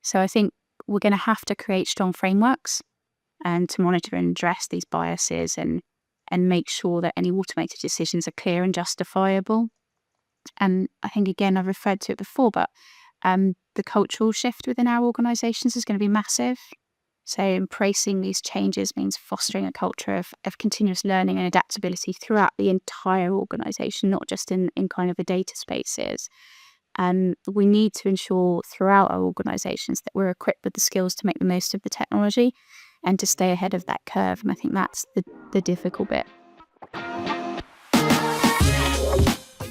So I think we're going to have to create strong frameworks and to monitor and address these biases and make sure that any automated decisions are clear and justifiable. And I think, again, I've referred to it before, but the cultural shift within our organisations is going to be massive. So embracing these changes means fostering a culture of continuous learning and adaptability throughout the entire organisation, not just in kind of the data spaces. And we need to ensure throughout our organisations that we're equipped with the skills to make the most of the technology and to stay ahead of that curve. And I think that's the difficult bit.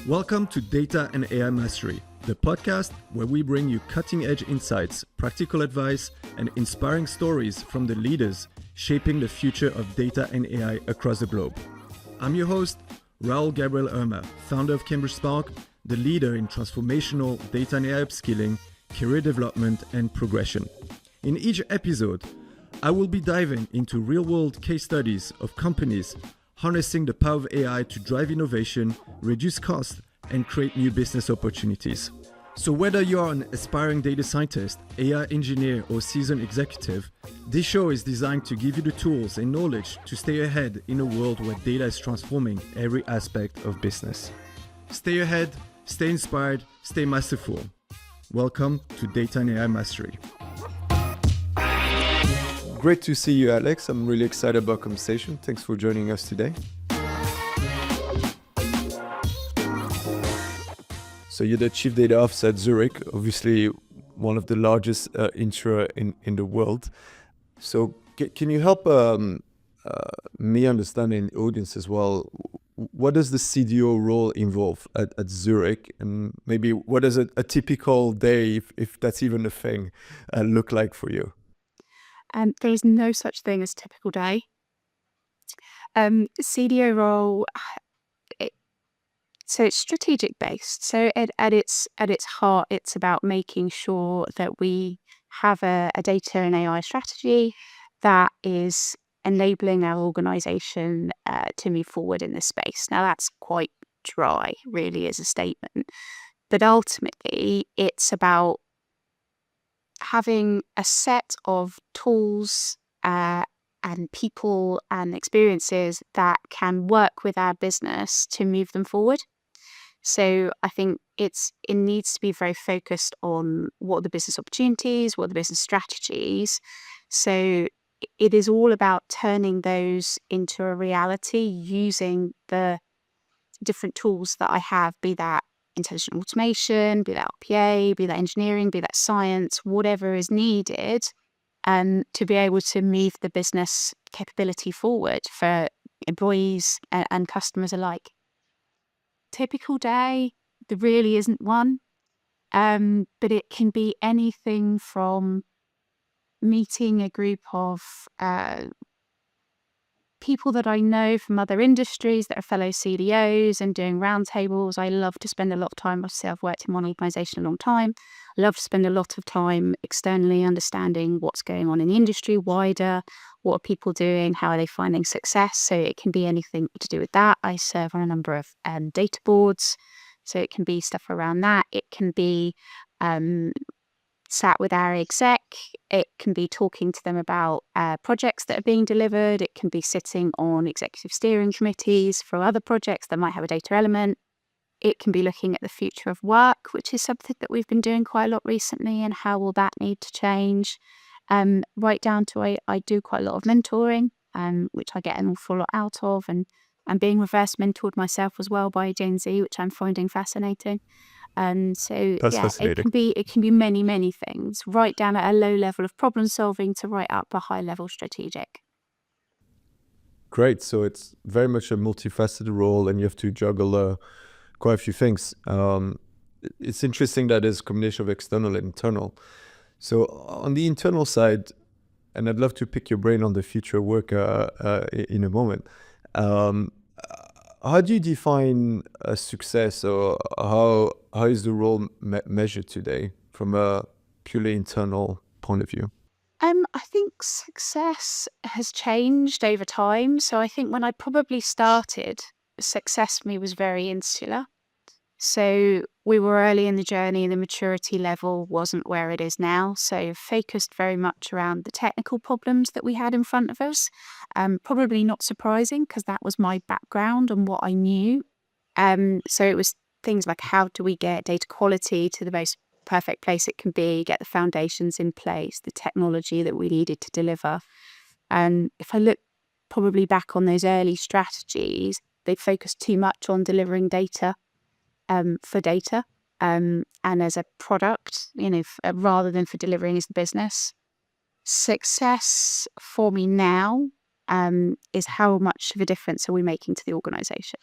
Welcome to Data and AI Mastery, the podcast where we bring you cutting-edge insights, practical advice, and inspiring stories from the leaders shaping the future of data and AI across the globe. I'm your host, Raoul Gabriel Irma, founder of Cambridge Spark, the leader in transformational data and AI upskilling, career development, and progression. In each episode, I will be diving into real-world case studies of companies harnessing the power of AI to drive innovation, reduce costs, and create new business opportunities. So whether you're an aspiring data scientist, AI engineer, or seasoned executive, this show is designed to give you the tools and knowledge to stay ahead in a world where data is transforming every aspect of business. Stay ahead, stay inspired, stay masterful. Welcome to Data and AI Mastery. Great to see you, Alex. I'm really excited about the conversation. Thanks for joining us today. So you're the Chief Data Officer at Zurich, obviously one of the largest insurer in the world. So can you help me understand, and the audience as well, what does the CDO role involve at Zurich? And maybe what does a typical day, if that's even a thing, look like for you? There is no such thing as a typical day. CDO role, so it's strategic based. So at its heart, it's about making sure that we have a data and AI strategy that is enabling our organisation to move forward in this space. Now, that's quite dry, really, as a statement. But ultimately, it's about having a set of tools and people and experiences that can work with our business to move them forward. So I think it needs to be very focused on what are the business opportunities, what are the business strategies. So it is all about turning those into a reality using the different tools that I have, be that intelligent automation, be that RPA, be that engineering, be that science, whatever is needed to be able to move the business capability forward for employees and customers alike. Typical day, there really isn't one, but it can be anything from meeting a group of people that I know from other industries that are fellow CDOs and doing roundtables. I love to spend a lot of time. I've worked in one organisation a long time. I love to spend a lot of time externally understanding what's going on in the industry wider, what are people doing, how are they finding success. So it can be anything to do with that. I serve on a number of data boards, so it can be stuff around that. It can be sat with our exec. It can be talking to them about projects that are being delivered. It can be sitting on executive steering committees for other projects that might have a data element. It can be looking at the future of work, which is something that we've been doing quite a lot recently, and how will that need to change. Right down to I do quite a lot of mentoring, which I get an awful lot out of, and I'm being reverse mentored myself as well by Gen Z, which I'm finding fascinating. So That's yeah, fascinating. it can be many things, right down at a low level of problem solving to right up a high level strategic. Great. So it's very much a multifaceted role, and you have to juggle quite a few things. It's interesting that there's a combination of external and internal. So on the internal side, and I'd love to pick your brain on the future work in a moment. How do you define a success, or how is the role measured today from a purely internal point of view? I think success has changed over time. So I think when I probably started, success for me was very insular. So we were early in the journey, the maturity level wasn't where it is now. So focused very much around the technical problems that we had in front of us. Probably not surprising because that was my background and what I knew. So it was things like, how do we get data quality to the most perfect place it can be, get the foundations in place, the technology that we needed to deliver. And if I look probably back on those early strategies, they focused too much on delivering data for data and as a product, rather than for delivering as a business. Success for me now is how much of a difference are we making to the organization.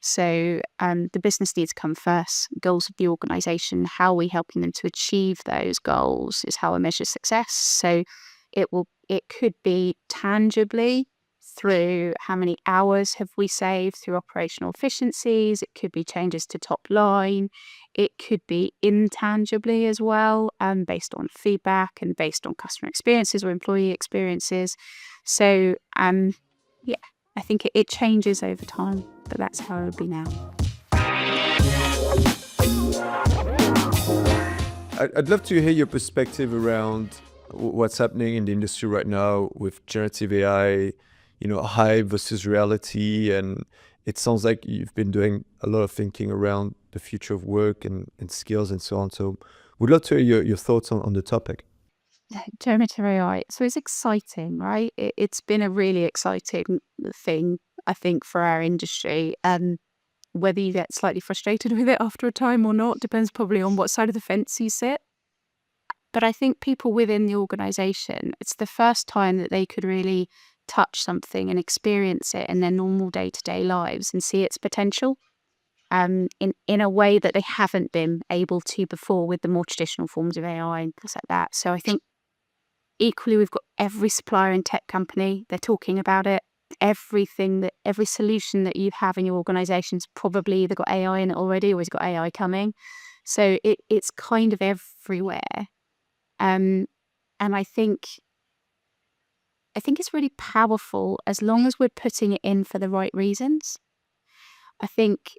So the business needs to come first. Goals of the organization, how are we helping them to achieve those goals is how I measure success. So it could be tangibly through how many hours have we saved through operational efficiencies. It could be changes to top line. It could be intangibly as well, based on feedback and based on customer experiences or employee experiences. So yeah, I think it changes over time, but that's how it would be now. I'd love to hear your perspective around what's happening in the industry right now with generative AI, hype versus reality. And it sounds like you've been doing a lot of thinking around the future of work and skills and so on. So we'd love to hear your thoughts on the topic. Generative AI. So it's exciting, right? It's been a really exciting thing, I think, for our industry. Whether you get slightly frustrated with it after a time or not depends probably on what side of the fence you sit. But I think people within the organization, it's the first time that they could really touch something and experience it in their normal day-to-day lives and see its potential in a way that they haven't been able to before with the more traditional forms of AI and things like that. So I think equally, we've got every supplier and tech company, they're talking about it. Every solution that you have in your organization's probably either got AI in it already or it's got AI coming. So it's kind of everywhere. And I think it's really powerful as long as we're putting it in for the right reasons. I think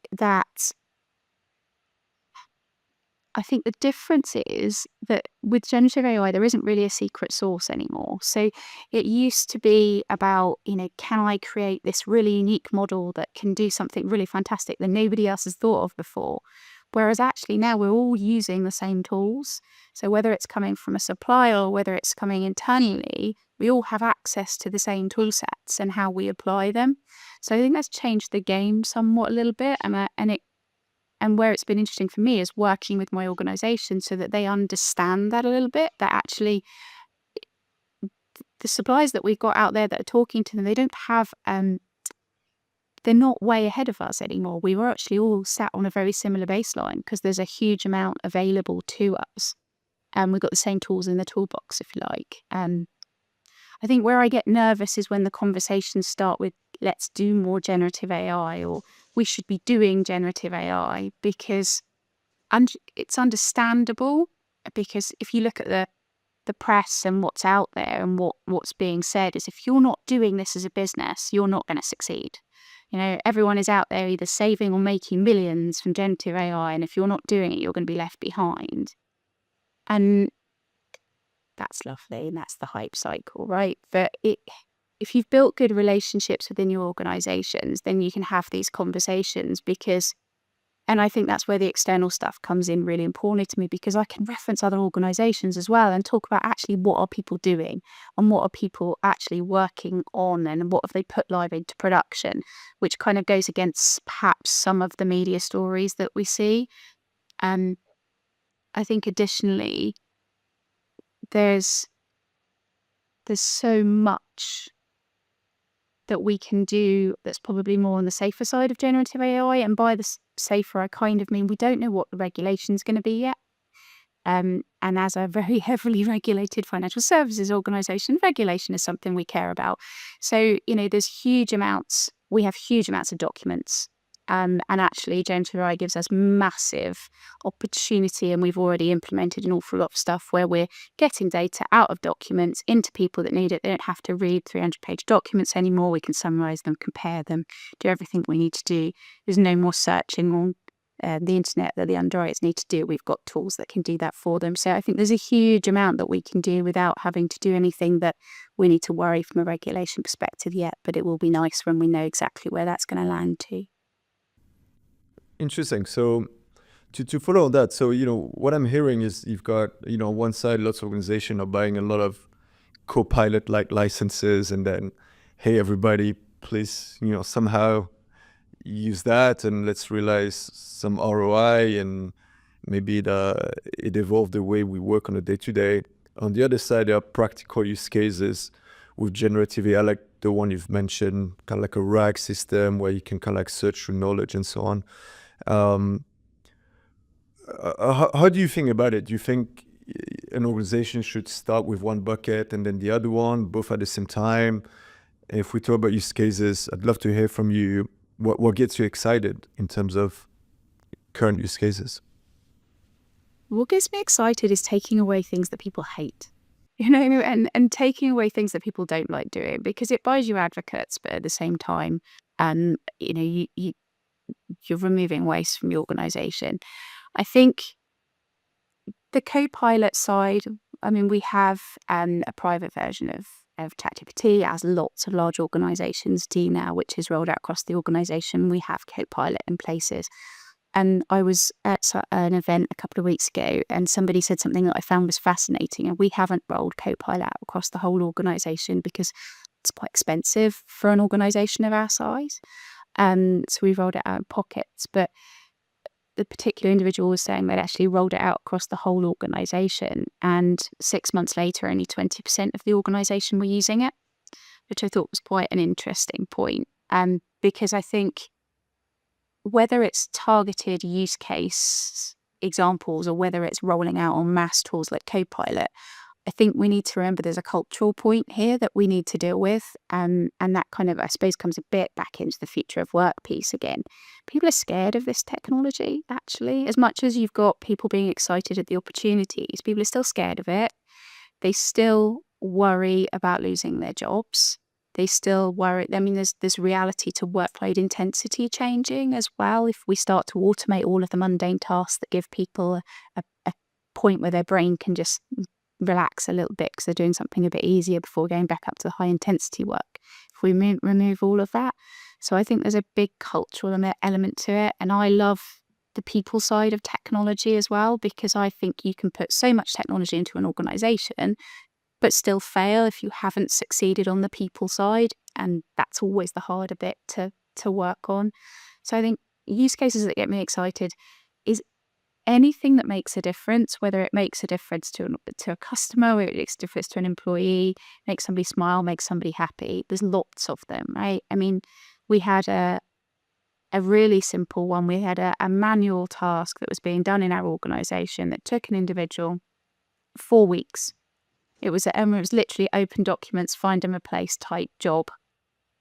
the difference is that with generative AI, there isn't really a secret sauce anymore. So it used to be about, can I create this really unique model that can do something really fantastic that nobody else has thought of before? Whereas actually now we're all using the same tools. So whether it's coming from a supplier or whether it's coming internally, we all have access to the same tool sets and how we apply them. So I think that's changed the game somewhat a little bit. And where it's been interesting for me is working with my organization so that they understand that a little bit, that actually the suppliers that we've got out there that are talking to them, they don't have, they're not way ahead of us anymore. We were actually all sat on a very similar baseline because there's a huge amount available to us. And we've got the same tools in the toolbox, if you like. I think where I get nervous is when the conversations start with, let's do more generative AI, or we should be doing generative AI, because it's understandable. Because if you look at the press and what's out there and what's being said is, if you're not doing this as a business, you're not going to succeed. Everyone is out there either saving or making millions from generative AI, and if you're not doing it, you're going to be left behind. And that's lovely, and that's the hype cycle, right? But if you've built good relationships within your organizations, then you can have these conversations and I think that's where the external stuff comes in really importantly to me, because I can reference other organizations as well and talk about actually what are people doing and what are people actually working on and what have they put live into production, which kind of goes against perhaps some of the media stories that we see. I think additionally, there's so much that we can do that's probably more on the safer side of generative AI. And by the safer, I kind of mean we don't know what the regulation is going to be yet. And as a very heavily regulated financial services organization, regulation is something we care about. So, there's we have huge amounts of documents. And actually, generative AI gives us massive opportunity, and we've already implemented an awful lot of stuff where we're getting data out of documents into people that need it. They don't have to read 300-page documents anymore. We can summarize them, compare them, do everything we need to do. There's no more searching on the internet that the underwriters need to do. We've got tools that can do that for them. So I think there's a huge amount that we can do without having to do anything that we need to worry from a regulation perspective yet. But it will be nice when we know exactly where that's going to land to. Interesting. So to follow on that, so what I'm hearing is you've got on one side lots of organizations are buying a lot of Copilot like licenses, and then hey everybody, please somehow use that and let's realize some ROI, and maybe it evolved the way we work on a day-to-day. On the other side, there are practical use cases with generative AI, like the one you've mentioned, kind of like a RAG system where you can kind of like search through knowledge and so on. How do you think about it? Do you think an organization should start with one bucket and then the other one, both at the same time? If we talk about use cases, I'd love to hear from you. What gets you excited in terms of current use cases? What gets me excited is taking away things that people hate, and taking away things that people don't like doing, because it buys you advocates, but at the same time, you're removing waste from your organization. I think the Copilot side, we have a private version of ChatGPT, as lots of large organizations do now, which is rolled out across the organization. We have Copilot in places. And I was at an event a couple of weeks ago, and somebody said something that I found was fascinating. And we haven't rolled Copilot out across the whole organization because it's quite expensive for an organization of our size. So we rolled it out in pockets. But the particular individual was saying they'd actually rolled it out across the whole organization. And 6 months later, only 20% of the organization were using it, which I thought was quite an interesting point. Because I think whether it's targeted use case examples or whether it's rolling out on mass tools like Copilot, I think we need to remember there's a cultural point here that we need to deal with. And that kind of, I suppose, comes a bit back into the future of work piece again. People are scared of this technology, actually. As much as you've got people being excited at the opportunities, people are still scared of it. They still worry about losing their jobs. They still worry. There's reality to workload intensity changing as well. If we start to automate all of the mundane tasks that give people a point where their brain can just relax a little bit because they're doing something a bit easier before going back up to the high intensity work. If we remove all of that. So I think there's a big cultural element to it. And I love the people side of technology as well, because I think you can put so much technology into an organization but still fail if you haven't succeeded on the people side. And that's always the harder bit to work on. So I think use cases that get me excited is anything that makes a difference, whether it makes a difference to a customer, whether it makes a difference to an employee, makes somebody smile, makes somebody happy. There's lots of them, right? We had a really simple one. We had a manual task that was being done in our organization that took an individual 4 weeks. It was literally open documents, find them a place type job.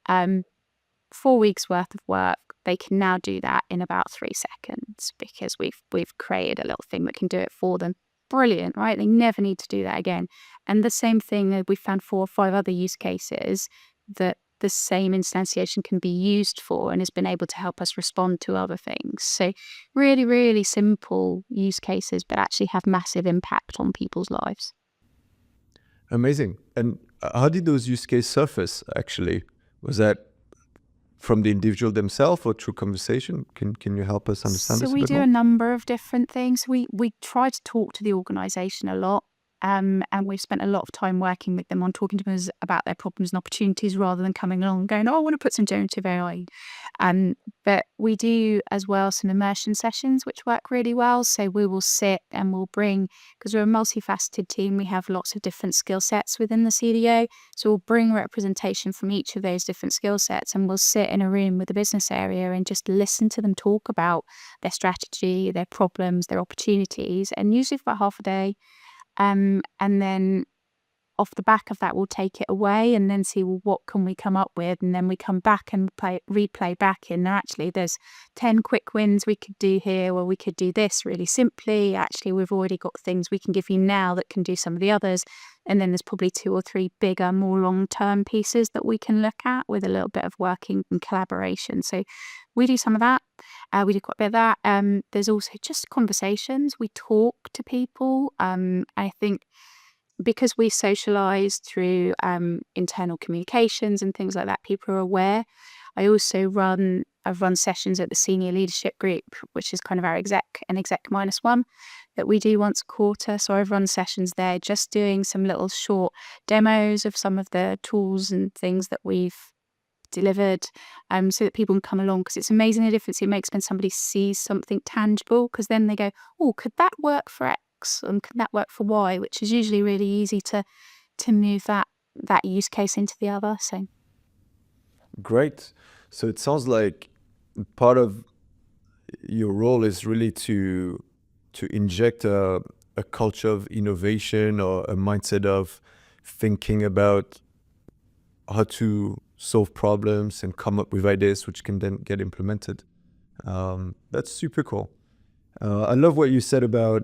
4 weeks worth of work. They can now do that in about 3 seconds because we've created a little thing that can do it for them. Brilliant, right? They never need to do that again. And the same thing, we found 4 or 5 other use cases that the same instantiation can be used for and has been able to help us respond to other things. So really, really simple use cases, but actually have massive impact on people's lives. Amazing. And how did those use cases surface, actually? Was that from the individual themselves or through conversation? Can you help us understand this a bit more? So we do a number of different things. We try to talk to the organisation a lot. And we've spent a lot of time working with them on talking to them about their problems and opportunities rather than coming along and going, I want to put some generative AI. But we do as well some immersion sessions, which work really well. So we will sit and we'll bring, because we're a multifaceted team, we have lots of different skill sets within the CDO. So we'll bring representation from each of those different skill sets and we'll sit in a room with the business area and just listen to them talk about their strategy, their problems, their opportunities, and usually for about half a day. And then off the back of that, we'll take it away and then see, well, what can we come up with? And then we come back and replay back in. Now, actually, there's 10 quick wins we could do here, or we could do this really simply. Actually, we've already got things we can give you now that can do some of the others. And then there's probably 2 or 3 bigger, more long-term pieces that we can look at with a little bit of working and collaboration. So we do some of that. We do quite a bit of that. There's also just conversations. We talk to people. I think because we socialize through internal communications and things like that, people are aware. I've run sessions at the senior leadership group, which is kind of our exec -1 that we do once a quarter. So I've run sessions there, just doing some little short demos of some of the tools and things that we've delivered, so that people can come along, because it's amazing the difference it makes when somebody sees something tangible, because then they go, oh, could that work for X and could that work for Y, which is usually really easy to move that use case into the other. So great. So it sounds like part of your role is really to inject a culture of innovation, or a mindset of thinking about how to solve problems and come up with ideas which can then get implemented. That's super cool. I love what you said about,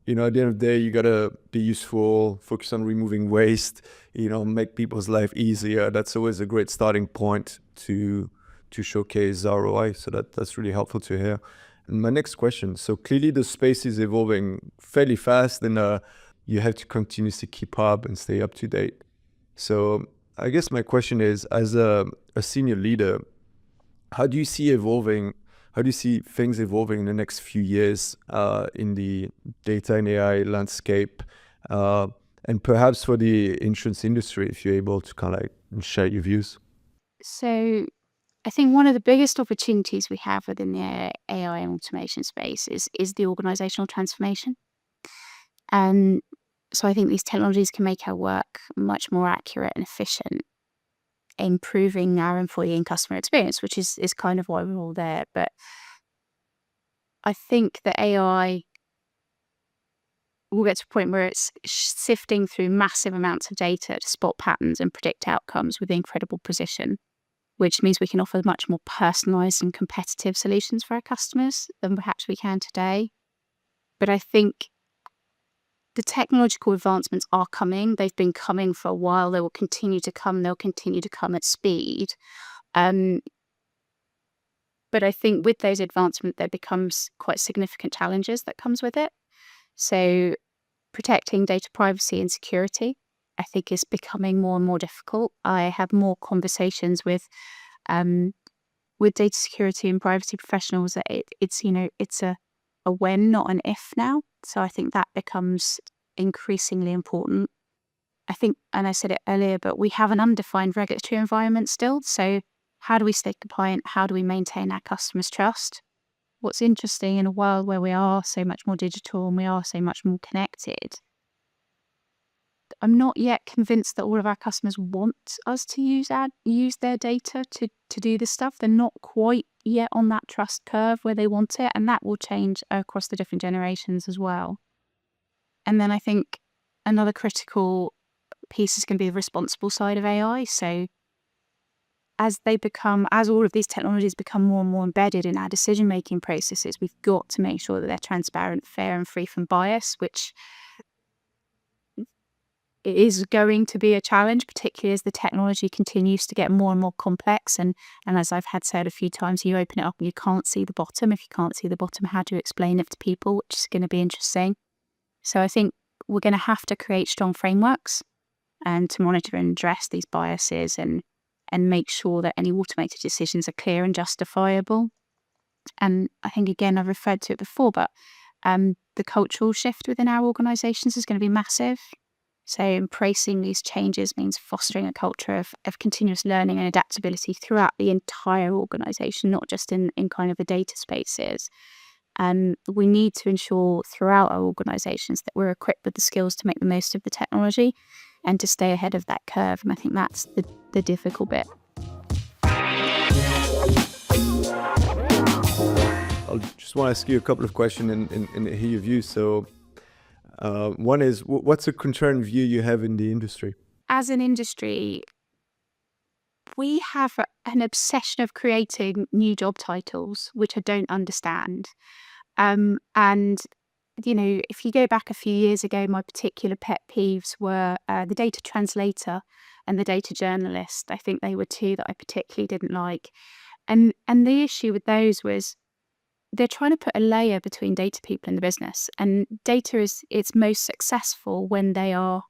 at the end of the day, you gotta be useful, focus on removing waste, make people's life easier. That's always a great starting point to showcase ROI. So that's really helpful to hear. And my next question, so clearly the space is evolving fairly fast, and you have to continuously keep up and stay up to date. So I guess my question is, as a senior leader, how do you see things evolving in the next few years in the data and AI landscape, and perhaps for the insurance industry, if you're able to kind of share your views? So I think one of the biggest opportunities we have within the AI and automation space is the organizational transformation. And so I think these technologies can make our work much more accurate and efficient, improving our employee and customer experience, which is kind of why we're all there. But I think that AI will get to a point where it's sifting through massive amounts of data to spot patterns and predict outcomes with incredible precision, which means we can offer much more personalized and competitive solutions for our customers than perhaps we can today. But I think the technological advancements are coming. They've been coming for a while. They will continue to come. They'll continue to come at speed. But I think with those advancements, there becomes quite significant challenges that comes with it. So protecting data privacy and security, I think, is becoming more and more difficult. I have more conversations with data security and privacy professionals that it's a when, not an if now. So I think that becomes increasingly important. I think, and I said it earlier, but we have an undefined regulatory environment still. So how do we stay compliant? How do we maintain our customers' trust? What's interesting in a world where we are so much more digital and we are so much more connected, I'm not yet convinced that all of our customers want us to use their data to do this stuff. They're not quite yet on that trust curve where they want it, and that will change across the different generations as well. And then I think another critical piece is going to be the responsible side of AI. So as all of these technologies become more and more embedded in our decision-making processes, we've got to make sure that they're transparent, fair, and free from bias, which is going to be a challenge, particularly as the technology continues to get more and more complex. And as I've said a few times, you open it up and you can't see the bottom. If you can't see the bottom, how do you explain it to people, which is going to be interesting. So I think we're going to have to create strong frameworks and to monitor and address these biases and make sure that any automated decisions are clear and justifiable. And I think, again, I've referred to it before, but the cultural shift within our organizations is going to be massive. So embracing these changes means fostering a culture of continuous learning and adaptability throughout the entire organization, not just in kind of the data spaces. We need to ensure throughout our organizations that we're equipped with the skills to make the most of the technology and to stay ahead of that curve. And I think that's the difficult bit. I'll just want to ask you a couple of questions and hear your views. So One is, what's a current view you have in the industry? As an industry, we have an obsession of creating new job titles, which I don't understand. And, if you go back a few years ago, my particular pet peeves were the data translator and the data journalist. I think they were two that I particularly didn't like. And the issue with those was they're trying to put a layer between data people in the business. And data is it's most successful when they are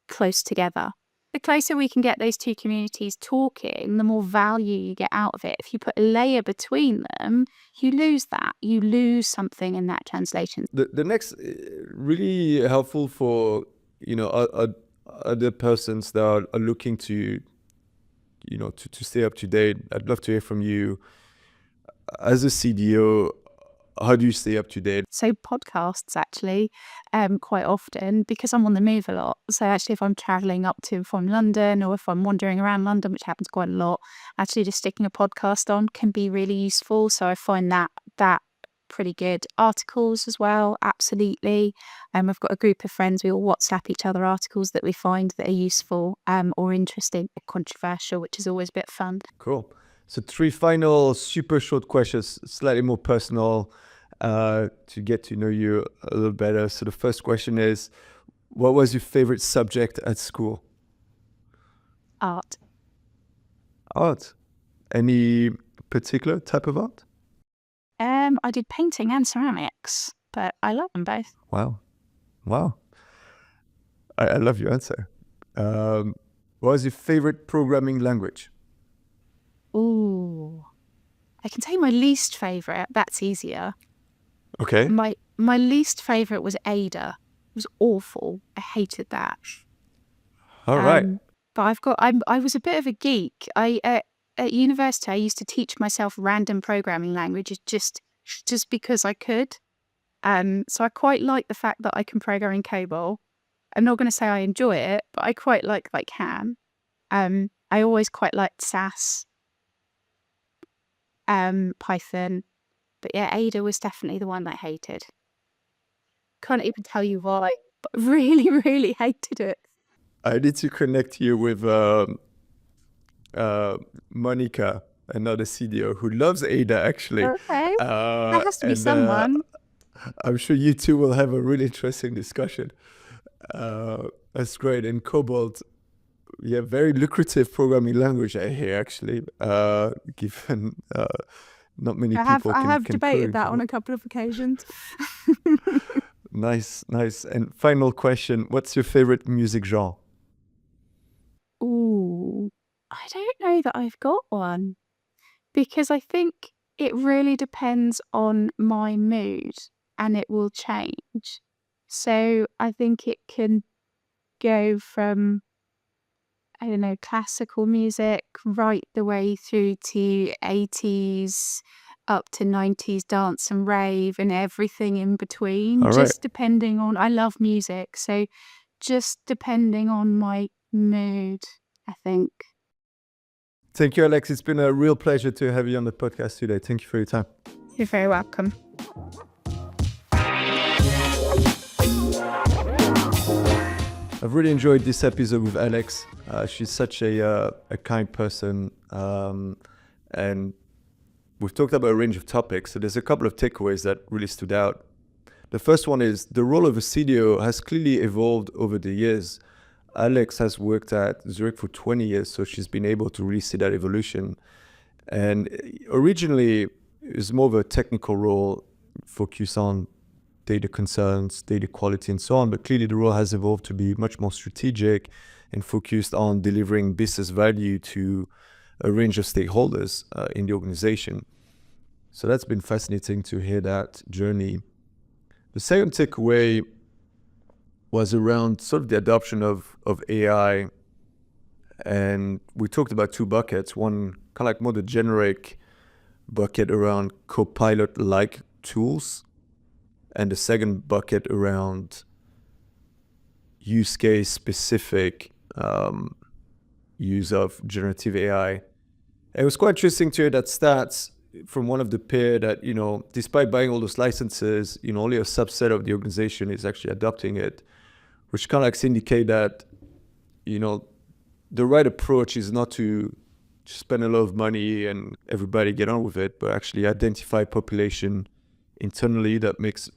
close together. The closer we can get those two communities talking, the more value you get out of it. If you put a layer between them, you lose that. You lose something in that translation. The next really helpful for other persons that are looking to to stay up to date. I'd love to hear from you as a CDO. How do you stay up to date? So podcasts actually, quite often because I'm on the move a lot. So actually if I'm traveling up to from London or if I'm wandering around London, which happens quite a lot, actually just sticking a podcast on can be really useful. So I find that pretty good. Articles as well, absolutely. I've got a group of friends, we all WhatsApp each other articles that we find that are useful or interesting or controversial, which is always a bit fun. Cool. So 3 final super short questions, slightly more personal, to get to know you a little better. So the first question is, what was your favorite subject at school? Art. Art. Any particular type of art? I did painting and ceramics, but I love them both. Wow. I love your answer. What was your favorite programming language? Ooh. I can tell you my least favourite. That's easier. Okay. My least favourite was Ada. It was awful. I hated that. All right. But I was a bit of a geek. At university I used to teach myself random programming languages just because I could. So I quite like the fact that I can program in COBOL. I'm not going to say I enjoy it, but I quite like that I can. I always quite liked SAS, Python. But yeah, Ada was definitely the one that I hated. Can't even tell you why, but really, really hated it. I need to connect you with Monica, another CDO who loves Ada, actually. Okay. That has to be and, someone. I'm sure you two will have a really interesting discussion. That's great. And Cobalt, yeah, very lucrative programming language, I hear, actually, given not many people I have can debated code. that on a couple of occasions. Nice. And final question, what's your favorite music genre? Ooh, I don't know that I've got one because I think it really depends on my mood and it will change. So I think it can go from, I don't know, classical music right the way through to 80s, up to 90s dance and rave and everything in between, All just right. depending on, I love music, so just depending on my mood, I think. Thank you, Alex. It's been a real pleasure to have you on the podcast today. Thank you for your time. You're very welcome. I've really enjoyed this episode with Alex. She's such a kind person, and we've talked about a range of topics. So there's a couple of takeaways that really stood out. The first one is the role of a CDO has clearly evolved over the years. Alex has worked at Zurich for 20 years, so she's been able to really see that evolution. And originally, it was more of a technical role, focused on data concerns, data quality, and so on. But clearly, the role has evolved to be much more strategic and focused on delivering business value to a range of stakeholders in the organization. So that's been fascinating to hear that journey. The second takeaway was around sort of the adoption of AI. And we talked about 2 buckets. One, kind of like more the generic bucket around Copilot-like tools. And the second bucket around use case specific use of generative AI. It was quite interesting to hear that stats from one of the peer that, despite buying all those licenses, only a subset of the organization is actually adopting it, which kind of like indicate that, the right approach is not to spend a lot of money and everybody get on with it, but actually identify population internally that makes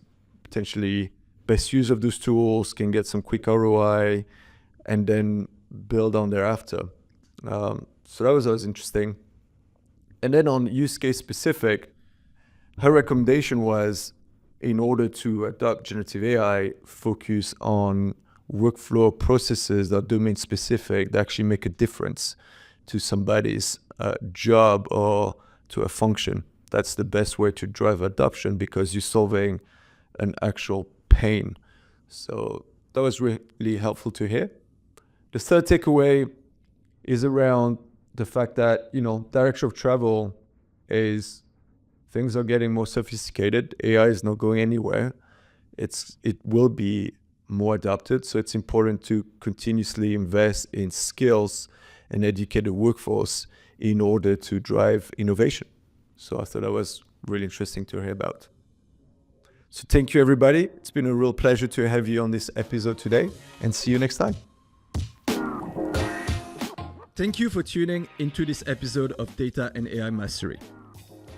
potentially best use of those tools, can get some quick ROI, and then build on thereafter. So that was always interesting. And then on use case specific, her recommendation was, in order to adopt generative AI, focus on workflow processes that are domain specific, that actually make a difference to somebody's job or to a function. That's the best way to drive adoption because you're solving an actual pain. So that was really helpful to hear. The third takeaway is around the fact that, direction of travel is things are getting more sophisticated. AI is not going anywhere. It will be more adapted. So it's important to continuously invest in skills and educate the workforce in order to drive innovation. So I thought that was really interesting to hear about. So thank you, everybody. It's been a real pleasure to have you on this episode today, and see you next time. Thank you for tuning into this episode of Data and AI Mastery.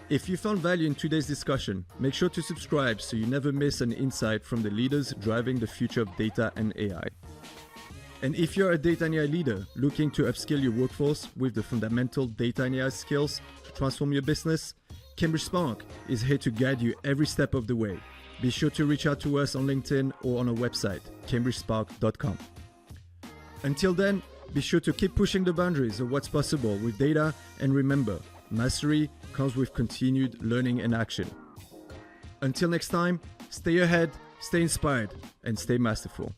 If you found value in today's discussion, make sure to subscribe so you never miss an insight from the leaders driving the future of data and AI. And if you're a data and AI leader looking to upskill your workforce with the fundamental data and AI skills to transform your business, Cambridge Spark is here to guide you every step of the way. Be sure to reach out to us on LinkedIn or on our website, cambridgespark.com. Until then, be sure to keep pushing the boundaries of what's possible with data, and remember, mastery comes with continued learning and action. Until next time, stay ahead, stay inspired, and stay masterful.